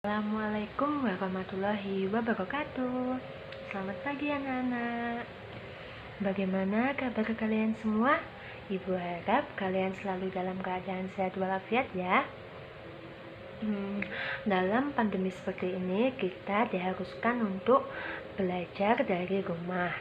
Assalamualaikum warahmatullahi wabarakatuh. Selamat pagi anak-anak. Bagaimana kabar kalian semua? Ibu harap kalian selalu dalam keadaan sehat walafiat ya. Dalam pandemi seperti ini kita diharuskan untuk belajar dari rumah.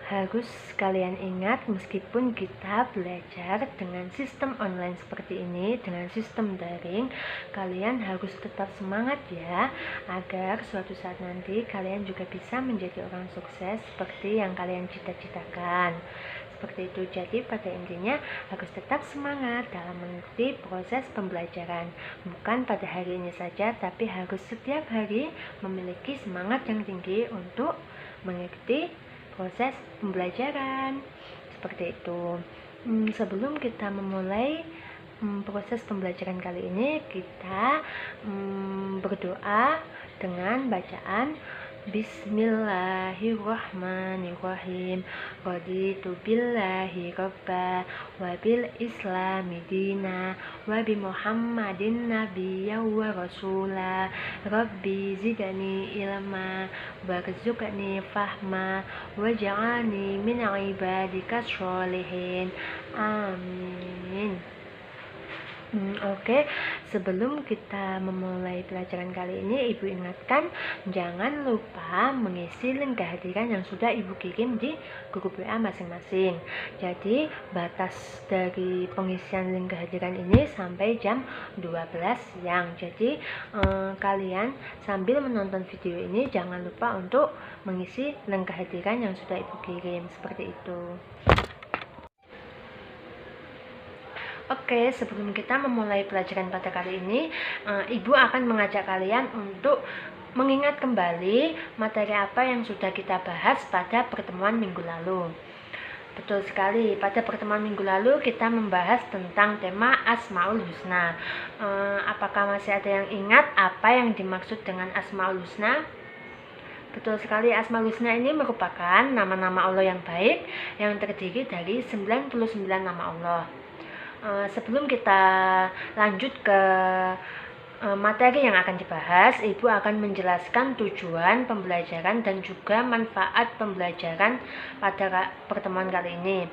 Harus kalian ingat, meskipun kita belajar dengan sistem online seperti ini, dengan sistem daring, kalian harus tetap semangat ya, agar suatu saat nanti kalian juga bisa menjadi orang sukses seperti yang kalian cita-citakan. Seperti itu. Jadi pada intinya harus tetap semangat dalam mengikuti proses pembelajaran. Bukan pada hari ini saja, tapi harus setiap hari memiliki semangat yang tinggi untuk mengikuti proses pembelajaran. Seperti itu. Sebelum kita memulai proses pembelajaran kali ini, kita berdoa dengan bacaan Bismillahirrahmanirrahim. Raditu billahi rabba wa bil islami dina wa bi muhammadin nabiyya wa rasula. Rabbi zidani ilma warzuqni fahma waj'alni min ibadika sholihin. Amin. Oke, sebelum kita memulai pelajaran kali ini, Ibu ingatkan jangan lupa mengisi link kehadiran yang sudah Ibu kirim di grup WA masing-masing. Jadi batas dari pengisian link kehadiran ini sampai jam 12 siang. Jadi kalian sambil menonton video ini jangan lupa untuk mengisi link kehadiran yang sudah Ibu kirim. Seperti itu. Oke, sebelum kita memulai pelajaran pada kali ini, Ibu akan mengajak kalian untuk mengingat kembali materi apa yang sudah kita bahas pada pertemuan minggu lalu. Betul sekali, pada pertemuan minggu lalu kita membahas tentang tema Asmaul Husna. Apakah masih ada yang ingat apa yang dimaksud dengan Asmaul Husna? Betul sekali, Asmaul Husna ini merupakan nama-nama Allah yang baik yang terdiri dari 99 nama Allah. Sebelum kita lanjut ke materi yang akan dibahas, Ibu akan menjelaskan tujuan pembelajaran dan juga manfaat pembelajaran pada pertemuan kali ini.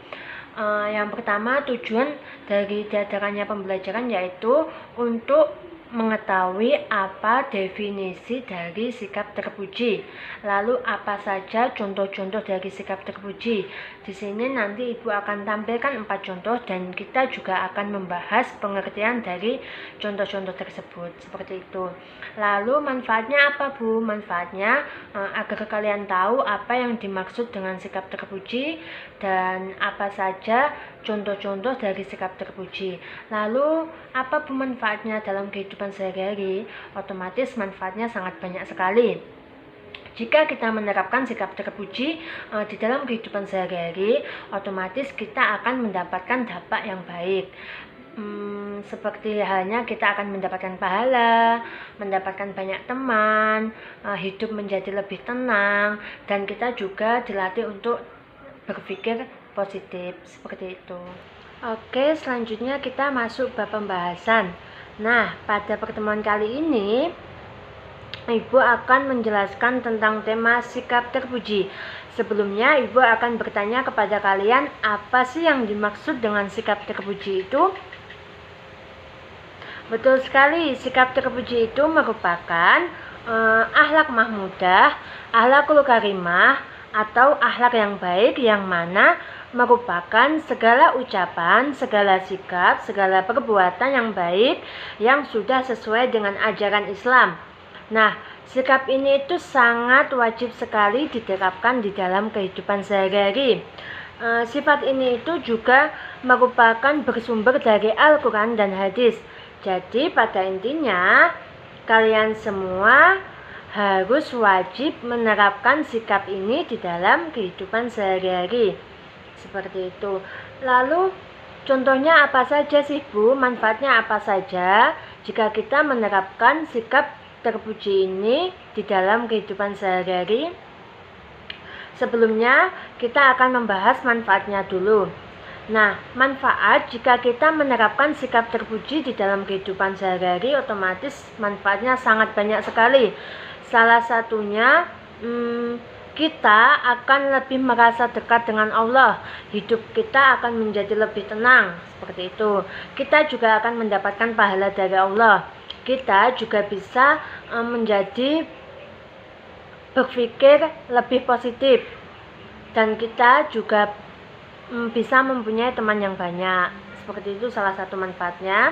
Yang pertama, tujuan dari diadakannya pembelajaran yaitu untuk mengetahui apa definisi dari sikap terpuji. Lalu apa saja contoh-contoh dari sikap terpuji. Di sini nanti Ibu akan tampilkan 4 contoh dan kita juga akan membahas pengertian dari contoh-contoh tersebut. Seperti itu. Lalu manfaatnya apa, Bu? Manfaatnya agar kalian tahu apa yang dimaksud dengan sikap terpuji dan apa saja contoh-contoh dari sikap terpuji. Lalu apa Bu manfaatnya dalam kehidupan sehari-hari? Otomatis manfaatnya sangat banyak sekali. Jika kita menerapkan sikap terpuji di dalam kehidupan sehari-hari, otomatis kita akan mendapatkan dampak yang baik. Seperti halnya kita akan mendapatkan pahala, mendapatkan banyak teman, hidup menjadi lebih tenang, dan kita juga dilatih untuk berpikir positif. Seperti itu. Oke, selanjutnya kita masuk bab pembahasan. Nah, pada pertemuan kali ini Ibu akan menjelaskan tentang tema sikap terpuji. Sebelumnya Ibu akan bertanya kepada kalian, apa sih yang dimaksud dengan sikap terpuji itu? Betul sekali, sikap terpuji itu merupakan akhlak mahmudah, akhlakul karimah, atau akhlak yang baik yang mana merupakan segala ucapan, segala sikap, segala perbuatan yang baik yang sudah sesuai dengan ajaran Islam. Nah, sikap ini itu sangat wajib sekali diterapkan di dalam kehidupan sehari-hari. Sifat ini itu juga merupakan bersumber dari Al-Quran dan hadis. Jadi pada intinya kalian semua harus wajib menerapkan sikap ini di dalam kehidupan sehari-hari. Seperti itu. Lalu contohnya apa saja sih Bu? Manfaatnya apa saja jika kita menerapkan sikap terpuji ini di dalam kehidupan sehari-hari? Sebelumnya kita akan membahas manfaatnya dulu. Nah, manfaat jika kita menerapkan sikap terpuji di dalam kehidupan sehari-hari, otomatis manfaatnya sangat banyak sekali. Salah satunya, kita akan lebih merasa dekat dengan Allah. Hidup kita akan menjadi lebih tenang, seperti itu. Kita juga akan mendapatkan pahala dari Allah. Kita juga bisa menjadi berpikir lebih positif, dan kita juga bisa mempunyai teman yang banyak. Seperti itu salah satu manfaatnya.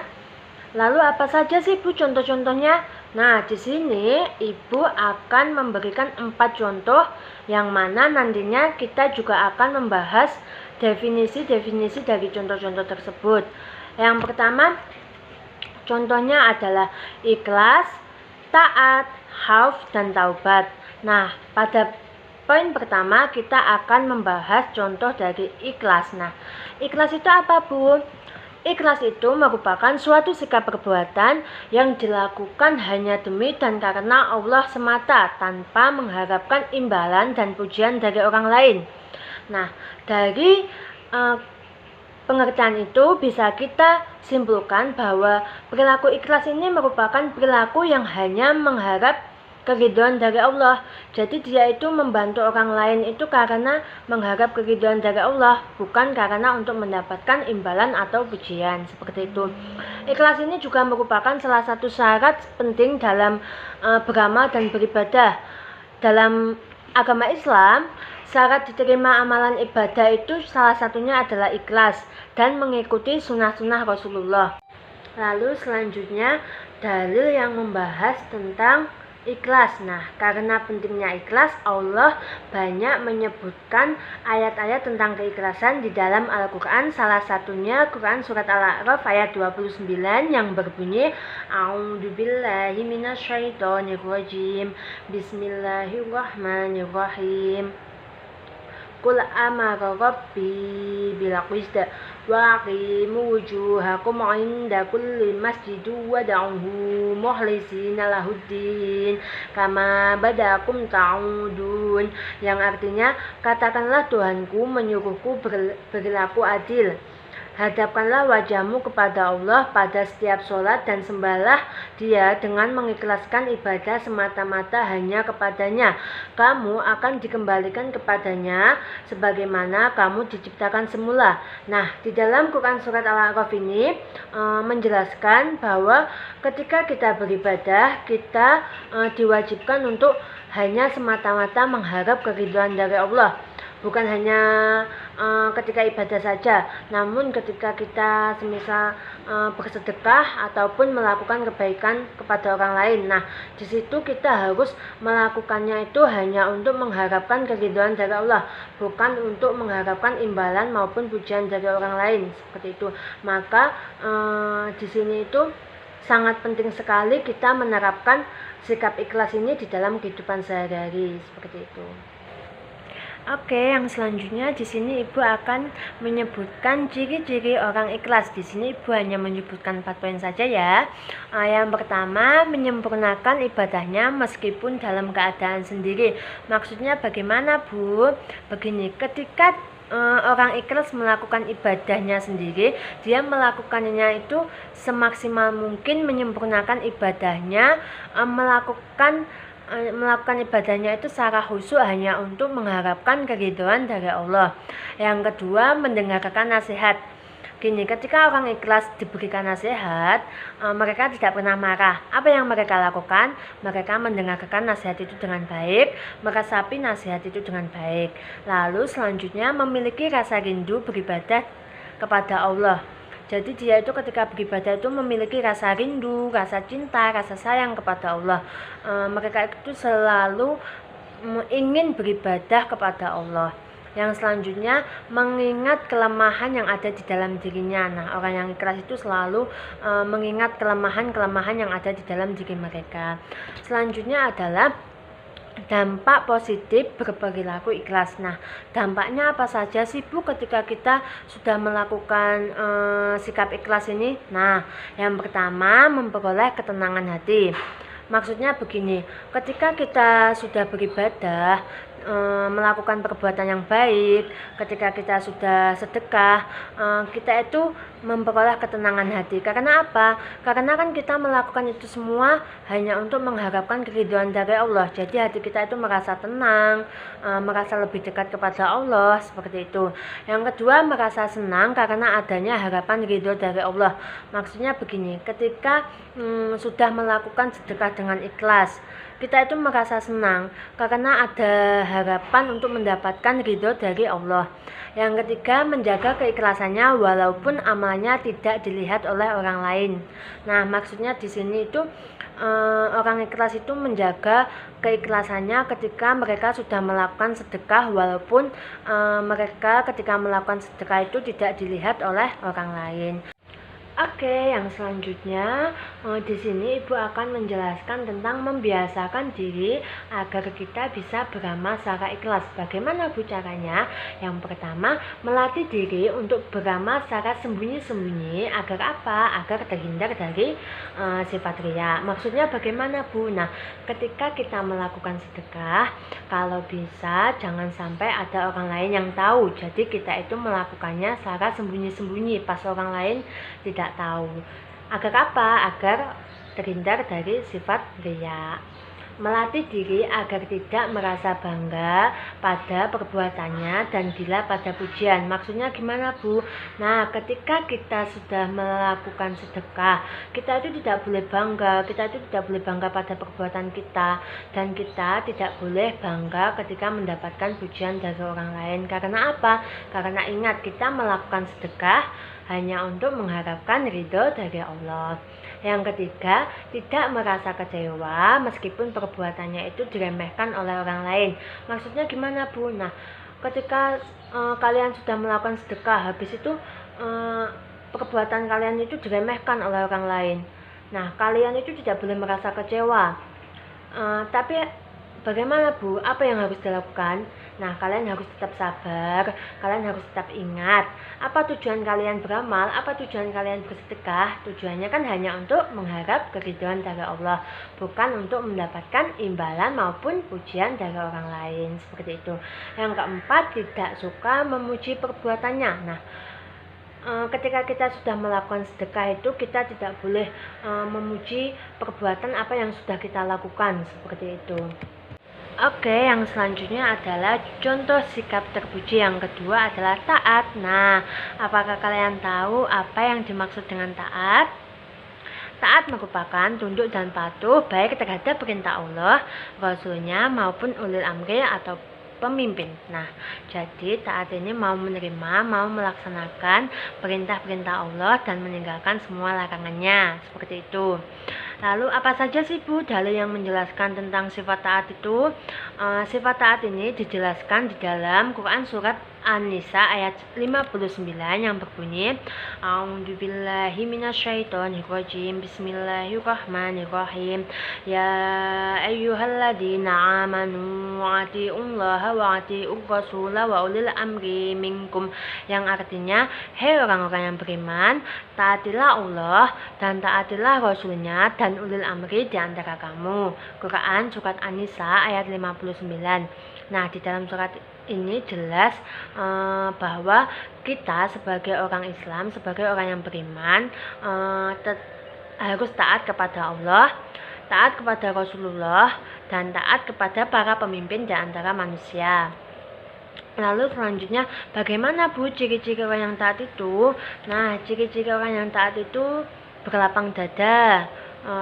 Lalu apa saja sih Bu contoh-contohnya? Nah, di sini Ibu akan memberikan 4 contoh yang mana nantinya kita juga akan membahas definisi-definisi dari contoh-contoh tersebut. Yang pertama, contohnya adalah ikhlas, taat, khauf, dan taubat. Nah, pada poin pertama kita akan membahas contoh dari ikhlas. Nah, ikhlas itu apa Bu? Ikhlas itu merupakan suatu sikap perbuatan yang dilakukan hanya demi dan karena Allah semata, tanpa mengharapkan imbalan dan pujian dari orang lain. Nah, dari pengertian itu bisa kita simpulkan bahwa perilaku ikhlas ini merupakan perilaku yang hanya mengharap keridhaan dari Allah. Jadi dia itu membantu orang lain itu karena mengharap keridhaan dari Allah, bukan karena untuk mendapatkan imbalan atau pujian, seperti itu. Ikhlas ini juga merupakan salah satu syarat penting dalam beramal dan beribadah. Dalam agama Islam, syarat diterima amalan ibadah itu salah satunya adalah ikhlas dan mengikuti sunnah-sunnah Rasulullah. Lalu selanjutnya dalil yang membahas tentang ikhlas. Nah, karena pentingnya ikhlas, Allah banyak menyebutkan ayat-ayat tentang keikhlasan di dalam Al-Quran. Salah satunya Quran surat Al-A'raf ayat 29 yang berbunyi, A'udzubillahi minasyaitonirrajim, Bismillahirrahmanirrahim. Qul amara rabbi bil qist wa aqimu wujuhakum 'inda kulli masjidin wad'uhu mukhlisina lahuddin kama badakum ta'udun, yang artinya, katakanlah Tuhanku menyuruhku berlaku adil. Hadapkanlah wajahmu kepada Allah pada setiap sholat dan sembahlah Dia dengan mengikhlaskan ibadah semata-mata hanya kepadanya. Kamu akan dikembalikan kepadanya sebagaimana kamu diciptakan semula. Nah, di dalam Quran surat Al-A'raf ini menjelaskan bahwa ketika kita beribadah, kita diwajibkan untuk hanya semata-mata mengharap keridhaan dari Allah. Bukan hanya ketika ibadah saja, namun ketika kita semisal bersedekah ataupun melakukan kebaikan kepada orang lain. Nah, di situ kita harus melakukannya itu hanya untuk mengharapkan keridhaan dari Allah, bukan untuk mengharapkan imbalan maupun pujian dari orang lain, seperti itu. Maka di sini itu sangat penting sekali kita menerapkan sikap ikhlas ini di dalam kehidupan sehari-hari, seperti itu. Oke, yang selanjutnya di sini Ibu akan menyebutkan ciri-ciri orang ikhlas. Di sini Ibu hanya menyebutkan 4 poin saja ya. Yang pertama, menyempurnakan ibadahnya meskipun dalam keadaan sendiri. Maksudnya bagaimana Bu? Begini, ketika orang ikhlas melakukan ibadahnya sendiri, dia melakukannya itu semaksimal mungkin, menyempurnakan ibadahnya, melakukan ibadahnya itu secara khusyuk hanya untuk mengharapkan keridhaan dari Allah. Yang kedua, mendengarkan nasihat. Gini, ketika orang ikhlas diberikan nasihat, mereka tidak pernah marah. Apa yang mereka lakukan? Mereka mendengarkan nasihat itu dengan baik, meresapi nasihat itu dengan baik. Lalu selanjutnya memiliki rasa rindu beribadah kepada Allah. Jadi dia itu ketika beribadah itu memiliki rasa rindu, rasa cinta, rasa sayang kepada Allah. Mereka itu selalu ingin beribadah kepada Allah. Yang selanjutnya, mengingat kelemahan yang ada di dalam dirinya. Nah, orang yang ikhlas itu selalu mengingat kelemahan-kelemahan yang ada di dalam diri mereka. Selanjutnya adalah dampak positif berperilaku ikhlas. Nah, dampaknya apa saja sih Bu ketika kita sudah melakukan sikap ikhlas ini? Nah, yang pertama, memperoleh ketenangan hati. Maksudnya begini, ketika kita sudah beribadah, melakukan perbuatan yang baik, ketika kita sudah sedekah, kita itu memperoleh ketenangan hati. Karena apa? Karena kan kita melakukan itu semua hanya untuk mengharapkan keridhaan dari Allah. Jadi hati kita itu merasa tenang, merasa lebih dekat kepada Allah, seperti itu. Yang kedua, merasa senang karena adanya harapan ridho dari Allah. Maksudnya begini, ketika sudah melakukan sedekah dengan ikhlas, kita itu merasa senang karena ada harapan untuk mendapatkan ridho dari Allah. Yang ketiga, menjaga keikhlasannya walaupun amalnya tidak dilihat oleh orang lain. Nah, maksudnya di sini itu orang ikhlas itu menjaga keikhlasannya ketika mereka sudah melakukan sedekah, walaupun mereka ketika melakukan sedekah itu tidak dilihat oleh orang lain. Oke, yang selanjutnya di sini Ibu akan menjelaskan tentang membiasakan diri agar kita bisa beramal secara ikhlas. Bagaimana Bu caranya? Yang pertama, melatih diri untuk beramal secara sembunyi-sembunyi agar apa? Agar terhindar dari sifat riya. Maksudnya bagaimana Bu? Nah, ketika kita melakukan sedekah, kalau bisa jangan sampai ada orang lain yang tahu. Jadi kita itu melakukannya secara sembunyi-sembunyi pas orang lain tidak tahu. Agar apa? Agar terhindar dari sifat riya. Melatih diri agar tidak merasa bangga pada perbuatannya dan gila pada pujian. Maksudnya gimana Bu? Nah, ketika kita sudah melakukan sedekah, kita itu tidak boleh bangga, kita itu tidak boleh bangga pada perbuatan kita, dan kita tidak boleh bangga ketika mendapatkan pujian dari orang lain. Karena apa? Karena ingat, kita melakukan sedekah hanya untuk mengharapkan ridho dari Allah. Yang ketiga, tidak merasa kecewa meskipun perbuatannya itu diremehkan oleh orang lain. Maksudnya gimana Bu? Nah, ketika kalian sudah melakukan sedekah, habis itu perbuatan kalian itu diremehkan oleh orang lain. Nah, kalian itu tidak boleh merasa kecewa. Tapi bagaimana Bu? Apa yang harus dilakukan? Nah, kalian harus tetap sabar, kalian harus tetap ingat apa tujuan kalian beramal, apa tujuan kalian bersedekah. Tujuannya kan hanya untuk mengharap keridhaan dari Allah, bukan untuk mendapatkan imbalan maupun pujian dari orang lain, seperti itu. Yang keempat, tidak suka memuji perbuatannya. Nah, ketika kita sudah melakukan sedekah itu, kita tidak boleh memuji perbuatan apa yang sudah kita lakukan, seperti itu. Oke, yang selanjutnya adalah contoh sikap terpuji. Yang kedua adalah taat. Nah, apakah kalian tahu apa yang dimaksud dengan taat? Taat merupakan tunduk dan patuh baik terhadap perintah Allah, Rasulnya maupun ulil amri atau pemimpin. Nah, jadi taat ini mau menerima, mau melaksanakan perintah-perintah Allah dan meninggalkan semua larangannya, seperti itu. Lalu apa saja sih Bu dalil yang menjelaskan tentang sifat taat itu? Sifat taat ini dijelaskan di dalam Quran surat An-Nisa ayat 59 yang berbunyi, A'udzubillahi minasyaitonirrajim, Bismillahirrahmanirrahim. Ya ayyuhalladzina amanu atiullaha wa atiur rasula wa ulil amri minkum. Yang artinya, hei orang-orang yang beriman, taatilah Allah dan taatilah Rasulnya dan ulil amri di antara kamu. Quran surat An-Nisa ayat 59. Nah, di dalam surat ini jelas bahwa kita sebagai orang Islam, sebagai orang yang beriman, harus taat kepada Allah, taat kepada Rasulullah, dan taat kepada para pemimpin di antara manusia. Lalu selanjutnya, bagaimana Bu ciri-ciri orang yang taat itu? Nah, ciri-ciri orang yang taat itu berlapang dada,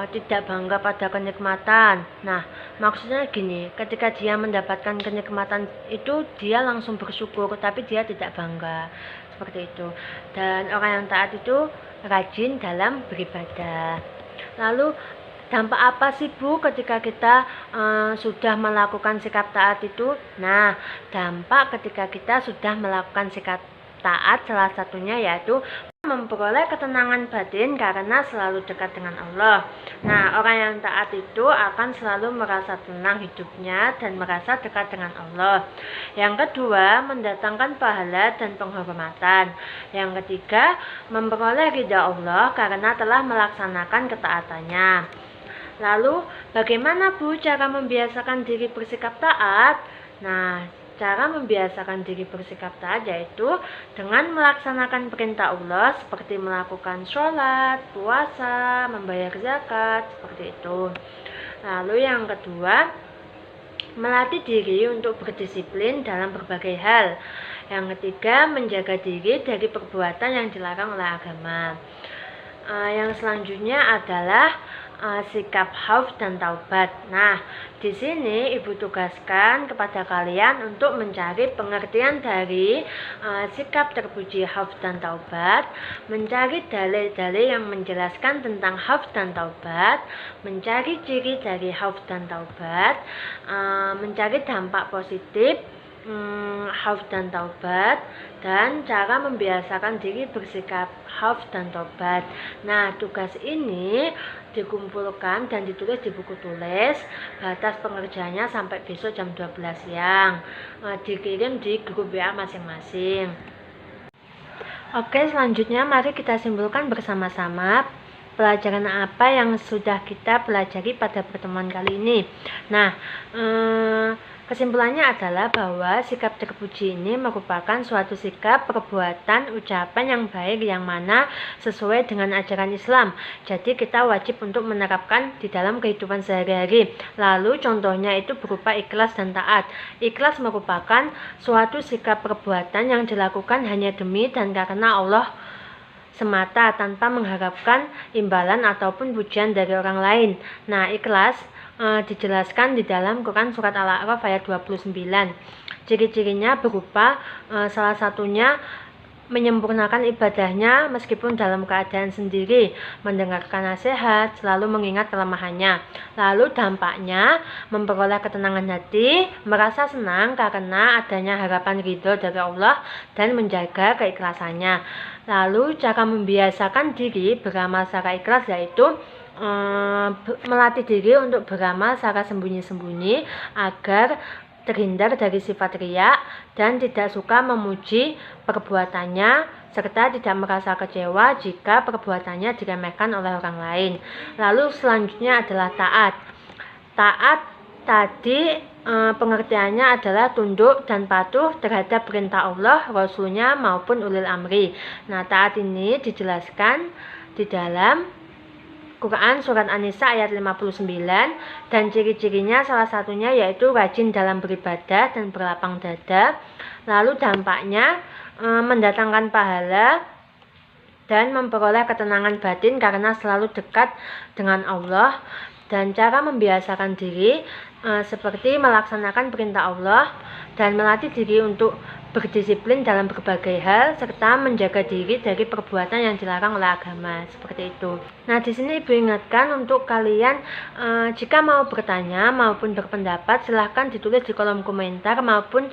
tidak bangga pada kenikmatan. Nah, maksudnya gini, ketika dia mendapatkan kenikmatan itu, dia langsung bersyukur, tapi dia tidak bangga, seperti itu. Dan orang yang taat itu rajin dalam beribadah. Lalu dampak apa sih Bu ketika kita sudah melakukan sikap taat itu? Nah, dampak ketika kita sudah melakukan sikap taat salah satunya yaitu memperoleh ketenangan batin karena selalu dekat dengan Allah. Nah, orang yang taat itu akan selalu merasa tenang hidupnya dan merasa dekat dengan Allah. Yang kedua, mendatangkan pahala dan penghormatan. Yang ketiga, memperoleh ridha Allah karena telah melaksanakan ketaatannya. Lalu, bagaimana Bu cara membiasakan diri bersikap taat? Nah, cara membiasakan diri bersikap taat yaitu dengan melaksanakan perintah Allah seperti melakukan sholat, puasa, membayar zakat, seperti itu. Lalu yang kedua, melatih diri untuk berdisiplin dalam berbagai hal. Yang ketiga, menjaga diri dari perbuatan yang dilarang oleh agama. Yang selanjutnya adalah sikap khauf dan taubat. Nah, di sini Ibu tugaskan kepada kalian untuk mencari pengertian dari sikap terpuji khauf dan taubat, mencari dalil-dalil yang menjelaskan tentang khauf dan taubat, mencari ciri dari khauf dan taubat, mencari dampak positif khauf dan taubat, dan cara membiasakan diri bersikap khauf dan taubat. Nah, tugas ini dikumpulkan dan ditulis di buku tulis. Batas pengerjaannya sampai besok jam 12 siang. Dikirim di grup WA masing-masing. Oke, selanjutnya mari kita simpulkan bersama-sama pelajaran apa yang sudah kita pelajari pada pertemuan kali ini. Nah, kesimpulannya adalah bahwa sikap terpuji ini merupakan suatu sikap, perbuatan, ucapan yang baik yang mana sesuai dengan ajaran Islam. Jadi kita wajib untuk menerapkan di dalam kehidupan sehari-hari. Lalu contohnya itu berupa ikhlas dan taat. Ikhlas merupakan suatu sikap perbuatan yang dilakukan hanya demi dan karena Allah semata tanpa mengharapkan imbalan ataupun pujian dari orang lain. Nah, ikhlas dijelaskan di dalam Quran surat Al-A'raf ayat 29. Ciri-cirinya berupa salah satunya menyempurnakan ibadahnya meskipun dalam keadaan sendiri, mendengarkan nasihat, selalu mengingat kelemahannya. Lalu dampaknya memperoleh ketenangan hati, merasa senang karena adanya harapan ridho dari Allah dan menjaga keikhlasannya. Lalu cara membiasakan diri beramal secara ikhlas yaitu melatih diri untuk beramal secara sembunyi-sembunyi agar terhindar dari sifat riya dan tidak suka memuji perbuatannya serta tidak merasa kecewa jika perbuatannya diremehkan oleh orang lain. Lalu selanjutnya adalah taat. Taat tadi pengertiannya adalah tunduk dan patuh terhadap perintah Allah, Rasulnya maupun ulil amri. Nah, taat ini dijelaskan di dalam Quran surat An-Nisa ayat 59 dan ciri-cirinya salah satunya yaitu rajin dalam beribadah dan berlapang dada. Lalu dampaknya mendatangkan pahala dan memperoleh ketenangan batin karena selalu dekat dengan Allah. Dan cara membiasakan diri seperti melaksanakan perintah Allah dan melatih diri untuk berdisiplin dalam berbagai hal serta menjaga diri dari perbuatan yang dilarang oleh agama, seperti itu. Nah, di sini Ibu ingatkan untuk kalian jika mau bertanya maupun berpendapat silahkan ditulis di kolom komentar maupun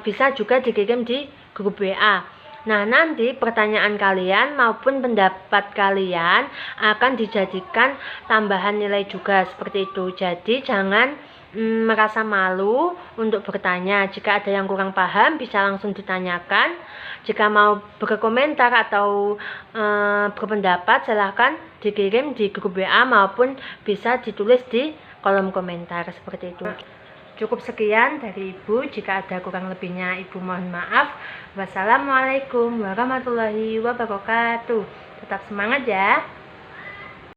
bisa juga dikirim di grup WA. Nah, nanti pertanyaan kalian maupun pendapat kalian akan dijadikan tambahan nilai juga, seperti itu. Jadi jangan merasa malu untuk bertanya. Jika ada yang kurang paham bisa langsung ditanyakan. Jika mau berkomentar atau berpendapat silahkan dikirim di grup WA maupun bisa ditulis di kolom komentar, seperti itu. Cukup sekian dari Ibu. Jika ada kurang lebihnya Ibu mohon maaf. Wassalamualaikum warahmatullahi wabarakatuh. Tetap semangat ya.